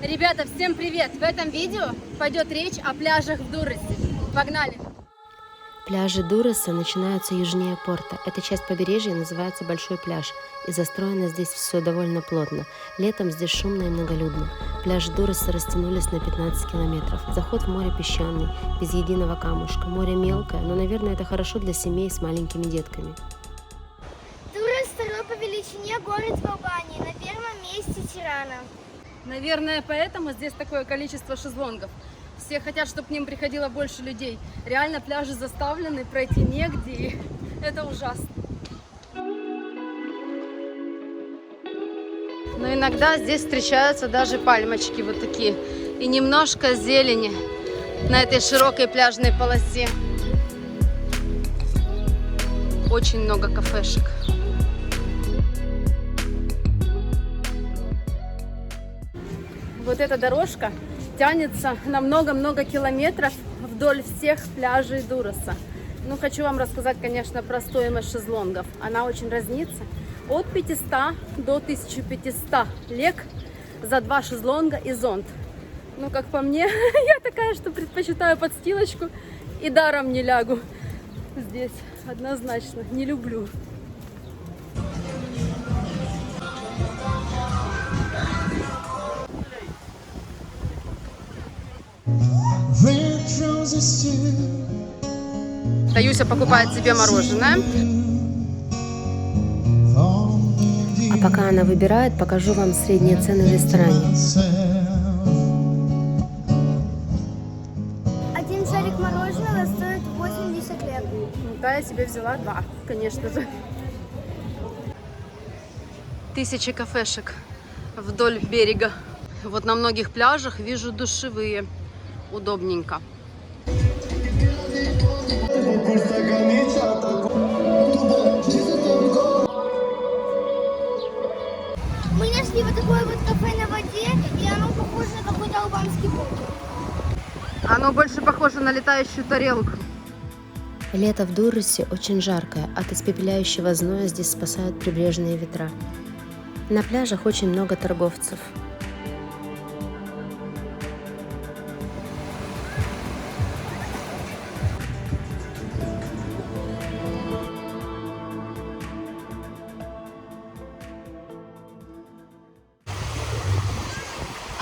Ребята, всем привет! В этом видео пойдет речь о пляжах в Дурасе. Погнали! Пляжи Дуроса начинаются южнее порта. Эта часть побережья называется Большой пляж, и застроено здесь все довольно плотно. Летом здесь шумно и многолюдно. Пляжи Дуроса растянулись на 15 километров. Заход в море песчаный, без единого камушка. Море мелкое, но, наверное, это хорошо для семей с маленькими детками. Дурос второй по величине город в Албании, на первом месте Тирана. Наверное, поэтому здесь такое количество шезлонгов. Все хотят, чтобы к ним приходило больше людей. Реально пляжи заставлены, пройти негде, и это ужасно. Но иногда здесь встречаются даже пальмочки вот такие. И немножко зелени на этой широкой пляжной полосе. Очень много кафешек. Вот эта дорожка тянется на много-много километров вдоль всех пляжей Дуроса. Ну, хочу вам рассказать, конечно, про стоимость шезлонгов. Она очень разнится. От 500 до 1500 лек за 2 шезлонга и зонт. Ну, как по мне, я такая, что предпочитаю подстилочку и даром не лягу. Здесь однозначно не люблю. Таюся покупает себе мороженое. А пока она выбирает, покажу вам средние цены в ресторане. Один шарик мороженого стоит 80 лет. Да, я себе взяла 2, конечно же. 1000 кафешек вдоль берега. Вот на многих пляжах вижу душевые. Удобненько. Мы нашли вот такое вот кафе на воде, и оно похоже на какой-то албанский бункер. Оно больше похоже на летающую тарелку. Лето в Дуросе очень жаркое. От испепеляющего зноя здесь спасают прибрежные ветра. На пляжах очень много торговцев.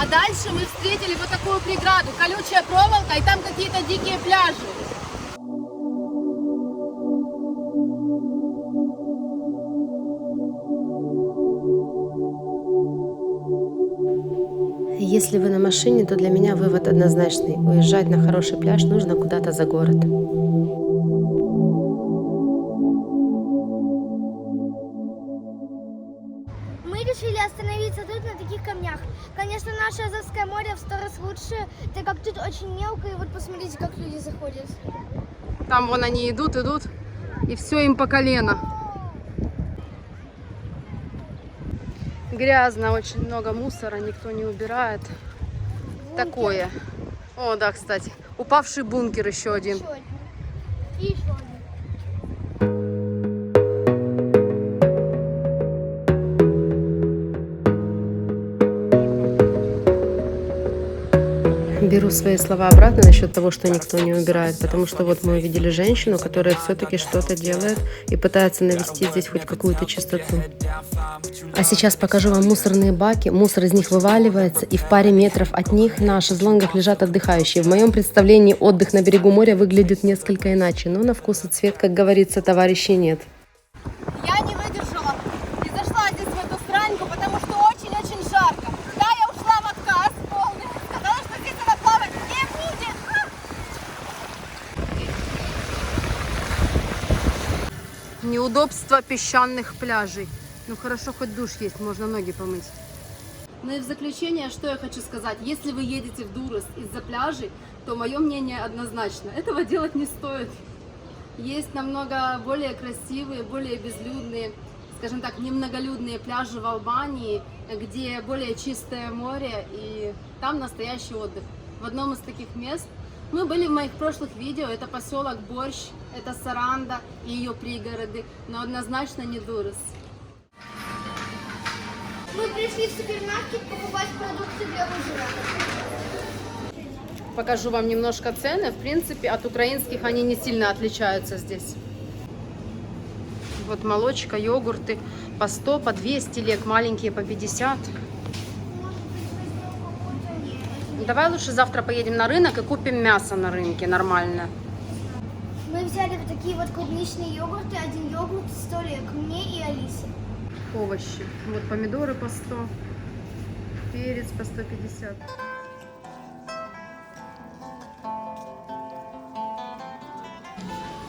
А дальше мы встретили вот такую преграду, колючая проволока, и там какие-то дикие пляжи. Если вы на машине, то для меня вывод однозначный. Уезжать на хороший пляж нужно куда-то за город. Мы решили остановиться тут на таких камнях. Конечно, наше Азовское море в 100 раз лучше, так как тут очень мелко, и вот посмотрите, как люди заходят. Там вон они идут, и все им по колено. Грязно, очень много мусора, никто не убирает. Такое. О, да, кстати. Упавший бункер еще один. Еще один. И еще один. Беру свои слова обратно насчет того, что никто не убирает, потому что вот мы увидели женщину, которая все-таки что-то делает и пытается навести здесь хоть какую-то чистоту. А сейчас покажу вам мусорные баки. Мусор из них вываливается, и в паре метров от них на шезлонгах лежат отдыхающие. В моем представлении отдых на берегу моря выглядит несколько иначе, но на вкус и цвет, как говорится, товарищей нет. Я не выдержала и зашла здесь в эту страньку, потому что очень-очень жарко. Да, я ушла в отказ полный. Сказала, что здесь она плавать не будет. Неудобство песчаных пляжей. Ну хорошо, хоть душ есть, можно ноги помыть. Ну и в заключение, что я хочу сказать. Если вы едете в Дурос из-за пляжей, то мое мнение однозначно. Этого делать не стоит. Есть намного более красивые, более безлюдные, скажем так, немноголюдные пляжи в Албании, где более чистое море и там настоящий отдых. В одном из таких мест мы были в моих прошлых видео. Это поселок Борщ, это Саранда и ее пригороды, но однозначно не Дурос. Мы пришли в супермаркет покупать продукты для ужина. Покажу вам немножко цены. В принципе, от украинских они не сильно отличаются здесь. Вот молочка, йогурты по 100, по 200 лек, маленькие по 50. Давай лучше завтра поедем на рынок и купим мясо на рынке нормальное. Мы взяли вот такие вот клубничные йогурты. Один йогурт 100 лек мне и Алисе. Овощи. Вот помидоры по 100, перец по 150.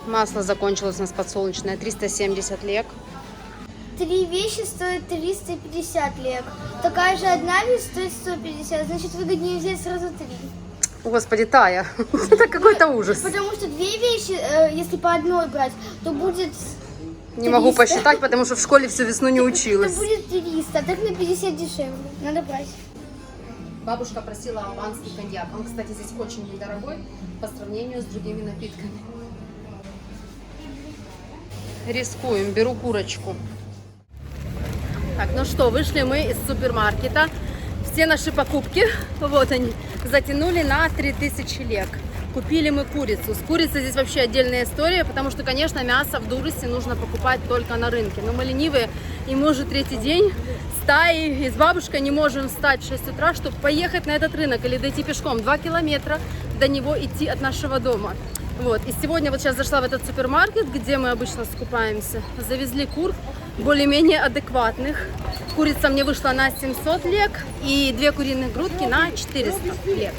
Масло закончилось у нас подсолнечное, 370 лек. 3 вещи стоят 350 лек. Такая же одна вещь стоит 150. Значит, выгоднее взять сразу 3. Господи, Тая, это какой-то ужас. Потому что 2 вещи, если по одной брать, то будет 300. Не могу посчитать, потому что в школе всю весну не Это училась. будет 300, а так на 50 дешевле. Надо брать. Бабушка просила албанский коньяк. Он, кстати, здесь очень недорогой по сравнению с другими напитками. Рискуем, беру курочку. Так, ну что, вышли мы из супермаркета. Все наши покупки, вот они, затянули на 3000 лек. Купили мы курицу. С курицей здесь вообще отдельная история, потому что, конечно, мясо в Дурусе нужно покупать только на рынке. Но мы ленивые, и мы уже 3-й день с Таей и с бабушкой не можем встать в 6 утра, чтобы поехать на этот рынок или дойти пешком 2 километра до него идти от нашего дома. Вот. И сегодня вот сейчас зашла в этот супермаркет, где мы обычно скупаемся. Завезли кур более-менее адекватных. Курица мне вышла на 700 лек и 2 куриных грудки на 400 лек.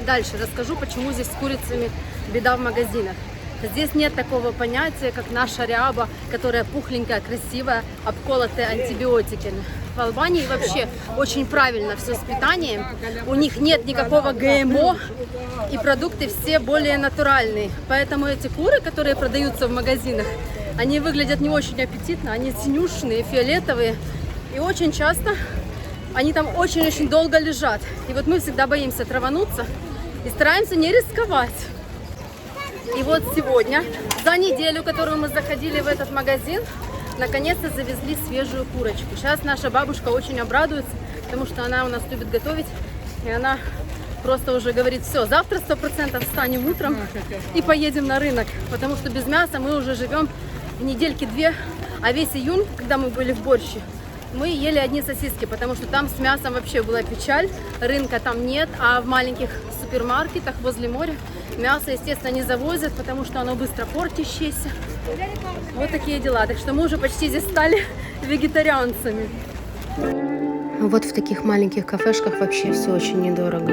Дальше расскажу, почему здесь с курицами беда в магазинах. Здесь нет такого понятия, как наша ряба, которая пухленькая, красивая, обколотая антибиотиками. В Албании вообще очень правильно все с питанием. У них нет никакого ГМО, и продукты все более натуральные. Поэтому эти куры, которые продаются в магазинах, они выглядят не очень аппетитно, они синюшные, фиолетовые. И очень часто они там очень-очень долго лежат. И вот мы всегда боимся травануться и стараемся не рисковать. И вот сегодня, за неделю, которую мы заходили в этот магазин, наконец-то завезли свежую курочку. Сейчас наша бабушка очень обрадуется, потому что она у нас любит готовить. И она просто уже говорит: все, завтра 100% встанем утром и поедем на рынок. Потому что без мяса мы уже живем недельки 2. А весь июнь, когда мы были в Борще, мы ели одни сосиски, потому что там с мясом вообще была печаль. Рынка там нет, а в маленьких супермаркетах возле моря мясо, естественно, не завозят, потому что оно быстро портящееся. Вот такие дела. Так что мы уже почти здесь стали вегетарианцами. Вот в таких маленьких кафешках вообще все очень недорого.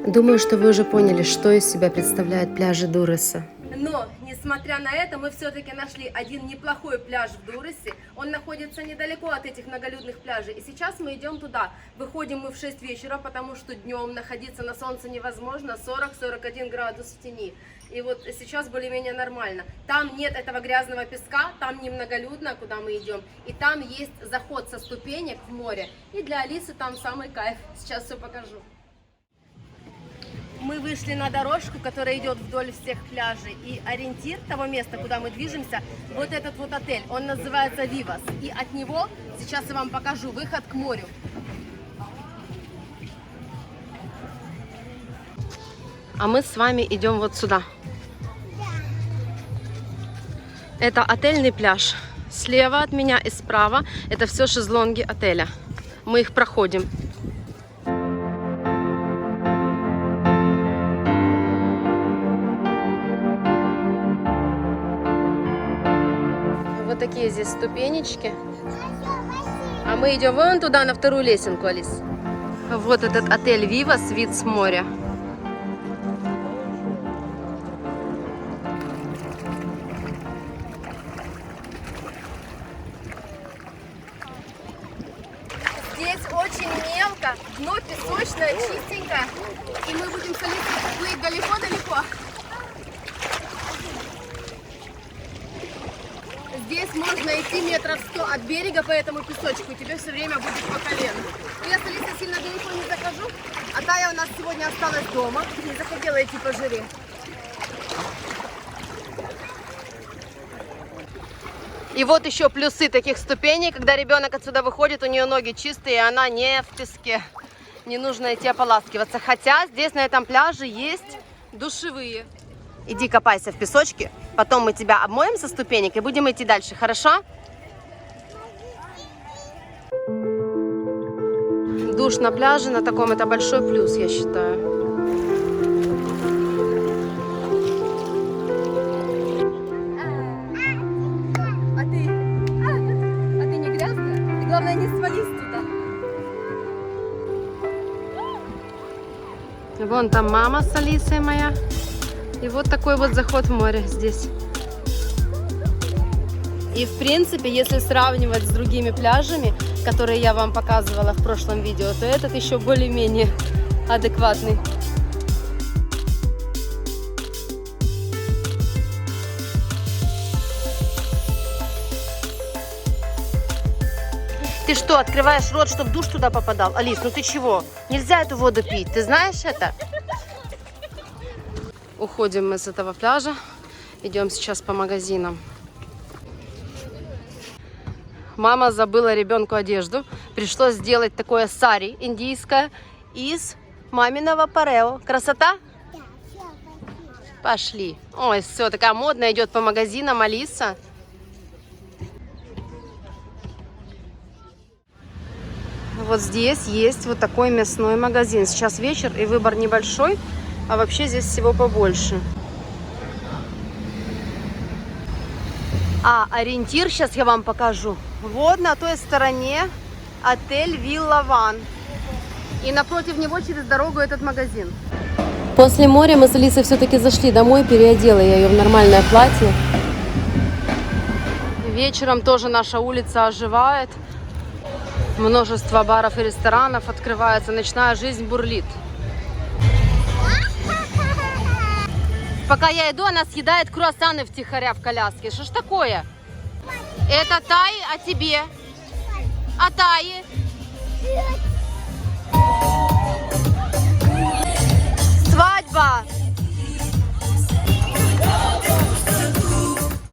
Думаю, что вы уже поняли, что из себя представляют пляжи Дуруса. Но, несмотря на это, мы все-таки нашли один неплохой пляж в Дурусе. Он находится недалеко от этих многолюдных пляжей. И сейчас мы идем туда. Выходим мы в 6 вечера, потому что днем находиться на солнце невозможно. 40-41 градус в тени. И вот сейчас более-менее нормально. Там нет этого грязного песка, там немноголюдно, куда мы идем. И там есть заход со ступенек в море. И для Алисы там самый кайф. Сейчас все покажу. Мы вышли на дорожку, которая идет вдоль всех пляжей. И ориентир того места, куда мы движемся, вот этот вот отель. Он называется Vivas. И от него, сейчас я вам покажу, выход к морю. А мы с вами идем вот сюда. Это отельный пляж. Слева от меня и справа это все шезлонги отеля. Мы их проходим. Вот такие здесь ступенечки. А мы идем вон туда, на вторую лесенку, Алис. Вот этот отель Vivas, вид с моря. Здесь очень мелко, дно песочное, чистенькое. И мы будем с Алисой плыть далеко-далеко. Здесь можно идти метров 100 от берега по этому песочку, и тебе все время будет по колено. Но я с Алисой сильно далеко не захожу, а Тая у нас сегодня осталась дома, не захотела идти по жире. И вот еще плюсы таких ступеней, когда ребенок отсюда выходит, у нее ноги чистые, и она не в песке. Не нужно идти ополаскиваться. Хотя здесь на этом пляже есть душевые. Иди копайся в песочке, потом мы тебя обмоем со ступенек и будем идти дальше, хорошо? Душ на пляже на таком, это большой плюс, я считаю. А ты не грязная? Ты, главное, не свались туда. Вон там мама с Алисой моя. И вот такой вот заход в море здесь. И в принципе, если сравнивать с другими пляжами, которые я вам показывала в прошлом видео, то этот еще более-менее адекватный. Ты что, открываешь рот, чтобы душ туда попадал? Алис, ну ты чего? Нельзя эту воду пить, ты знаешь это? Уходим мы с этого пляжа. Идем сейчас по магазинам. Мама забыла ребенку одежду. Пришлось сделать такое сари индийское из маминого парео. Красота? Да, все, Пошли. Ой, все, такая модная, идет по магазинам Алиса. Вот здесь есть вот такой мясной магазин. Сейчас вечер и выбор небольшой, а вообще здесь всего побольше. А ориентир сейчас я вам покажу. Вот на той стороне отель Вилла Ван. И напротив него через дорогу этот магазин. После моря мы с Алисой все-таки зашли домой, переодела я ее в нормальное платье. Вечером тоже наша улица оживает. Множество баров и ресторанов открывается. Ночная жизнь бурлит. Пока я иду, она съедает круассаны втихаря в коляске. Что ж такое? Это Таи, а тебе? А Таи?